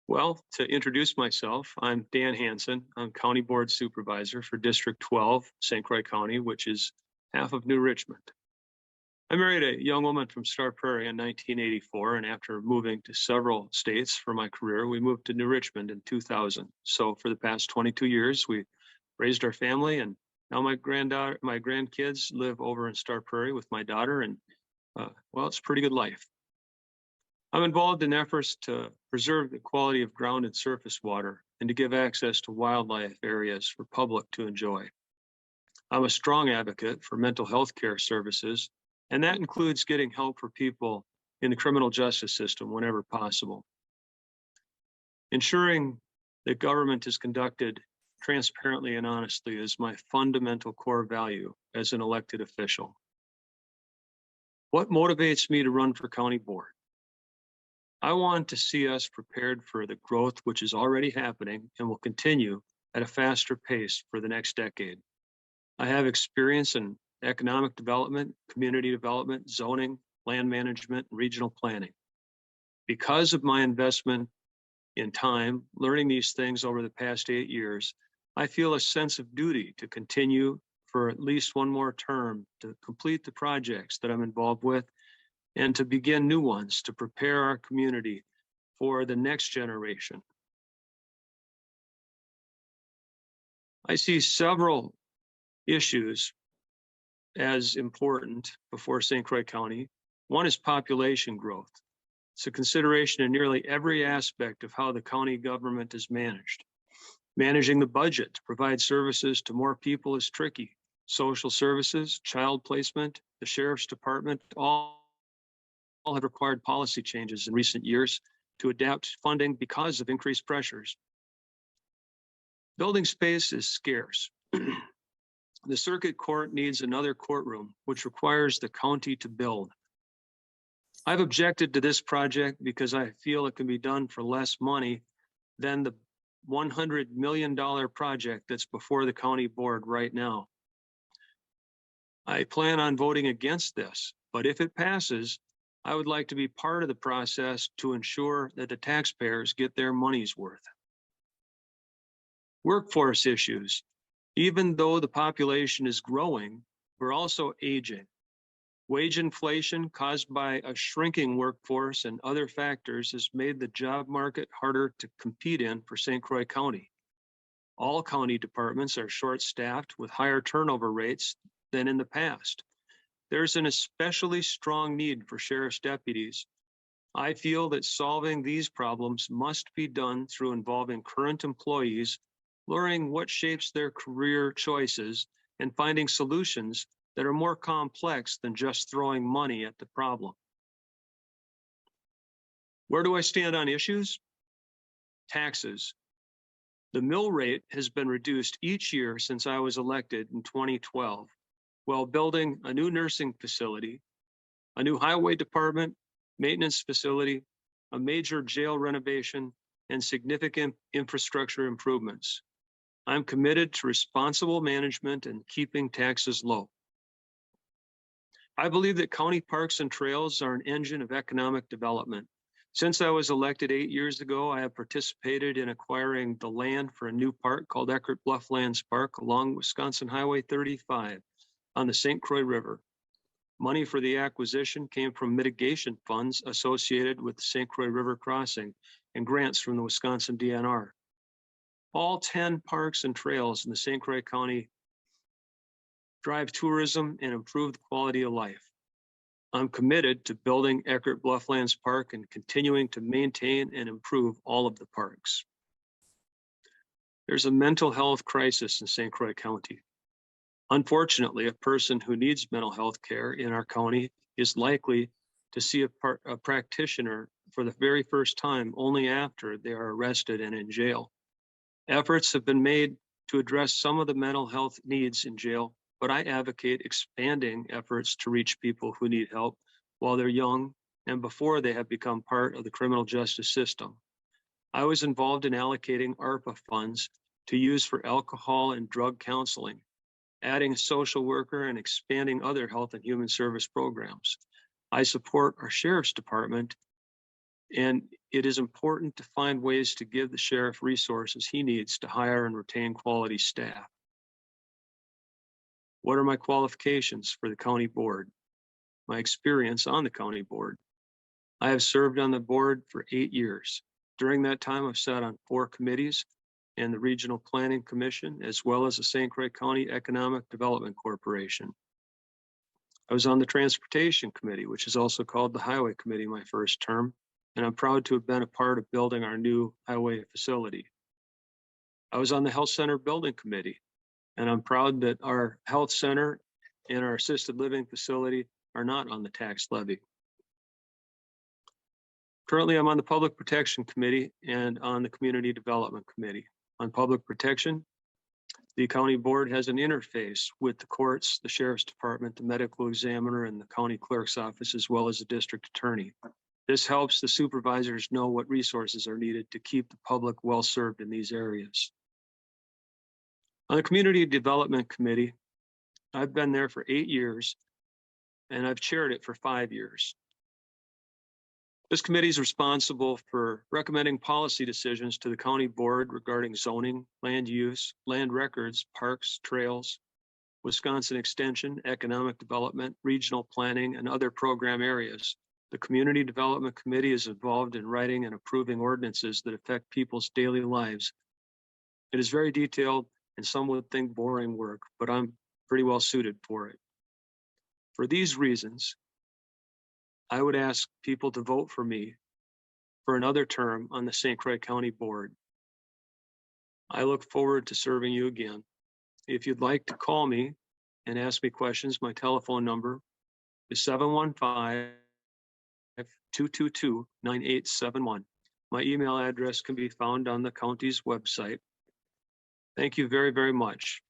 Well, to introduce myself, I'm Dan Hansen. I'm County Board Supervisor for District 12, St. Croix County, which is half of New Richmond. I married a young woman from Star Prairie in 1984, and after moving to several states for my career, we moved to New Richmond in 2000. So for the past 22 years, we raised our family, and now my grandkids live over in Star Prairie with my daughter, and well, it's a pretty good life. I'm involved in efforts to preserve the quality of ground and surface water and to give access to wildlife areas for public to enjoy. I'm a strong advocate for mental health care services, and that includes getting help for people in the criminal justice system whenever possible. Ensuring that government is conducted transparently and honestly is my fundamental core value as an elected official. What motivates me to run for county board? I want to see us prepared for the growth which is already happening and will continue at a faster pace for the next decade. I have experience in economic development, community development, zoning, land management, and regional planning. Because of my investment in time learning these things over the past 8 years, I feel a sense of duty to continue for at least one more term to complete the projects that I'm involved with and to begin new ones to prepare our community for the next generation. I see several issues as important before St. Croix County. One is population growth. It's a consideration in nearly every aspect of how the county government is managed. Managing the budget to provide services to more people is tricky. Social services, child placement, the sheriff's department, all have required policy changes in recent years to adapt funding because of increased pressures. Building space is scarce. The circuit court needs another courtroom, which requires the county to build. I've objected to this project because I feel it can be done for less money than the $100 million project that's before the county board right now. I plan on voting against this, but if it passes, I would like to be part of the process to ensure that the taxpayers get their money's worth. Workforce issues. Even though the population is growing, we're also aging. Wage inflation caused by a shrinking workforce and other factors has made the job market harder to compete in for St. Croix County. All county departments are short-staffed with higher turnover rates than in the past. There's an especially strong need for sheriff's deputies. I feel that solving these problems must be done through involving current employees, learning what shapes their career choices, and finding solutions that are more complex than just throwing money at the problem. Where do I stand on issues? Taxes. The mill rate has been reduced each year since I was elected in 2012, while building a new nursing facility, a new highway department, maintenance facility, a major jail renovation, and significant infrastructure improvements. I'm committed to responsible management and keeping taxes low. I believe that county parks and trails are an engine of economic development. Since I was elected 8 years ago, I have participated in acquiring the land for a new park called Eckert Blufflands Park along Wisconsin Highway 35 on the St. Croix River. Money for the acquisition came from mitigation funds associated with the St. Croix River crossing and grants from the Wisconsin DNR. All 10 parks and trails in the St. Croix County drive tourism and improve the quality of life. I'm committed to building Eckert Blufflands Park and continuing to maintain and improve all of the parks. There's a mental health crisis in St. Croix County. Unfortunately, a person who needs mental health care in our county is likely to see a practitioner for the very first time only after they are arrested and in jail. Efforts have been made to address some of the mental health needs in jail, but I advocate expanding efforts to reach people who need help while they're young and before they have become part of the criminal justice system. I was involved in allocating ARPA funds to use for alcohol and drug counseling, adding a social worker, and expanding other health and human service programs. I support our sheriff's department And it is important to find ways to give the sheriff resources he needs to hire and retain quality staff. What are my qualifications for the county board? My experience on the county board. I have served on the board for 8 years. During that time, I've sat on 4 committees and the Regional Planning Commission, as well as the St. Croix County Economic Development Corporation. I was on the Transportation Committee, which is also called the Highway Committee, my first term, and I'm proud to have been a part of building our new highway facility. I was on the Health Center Building Committee, and I'm proud that our health center and our assisted living facility are not on the tax levy. Currently, I'm on the Public Protection Committee and on the Community Development Committee. On public protection, the county board has an interface with the courts, the sheriff's department, the medical examiner, and the county clerk's office, as well as the district attorney. This helps the supervisors know what resources are needed to keep the public well served in these areas. On the Community Development Committee, I've been there for 8 years, and I've chaired it for 5 years. This committee is responsible for recommending policy decisions to the county board regarding zoning, land use, land records, parks, trails, Wisconsin extension, economic development, regional planning, and other program areas. The Community Development Committee is involved in writing and approving ordinances that affect people's daily lives. It is very detailed and some would think boring work, but I'm pretty well suited for it. For these reasons, I would ask people to vote for me for another term on the St. Croix County Board. I look forward to serving you again. If you'd like to call me and ask me questions, my telephone number is 715-222-9871. My email address can be found on the county's website. Thank you very, very much.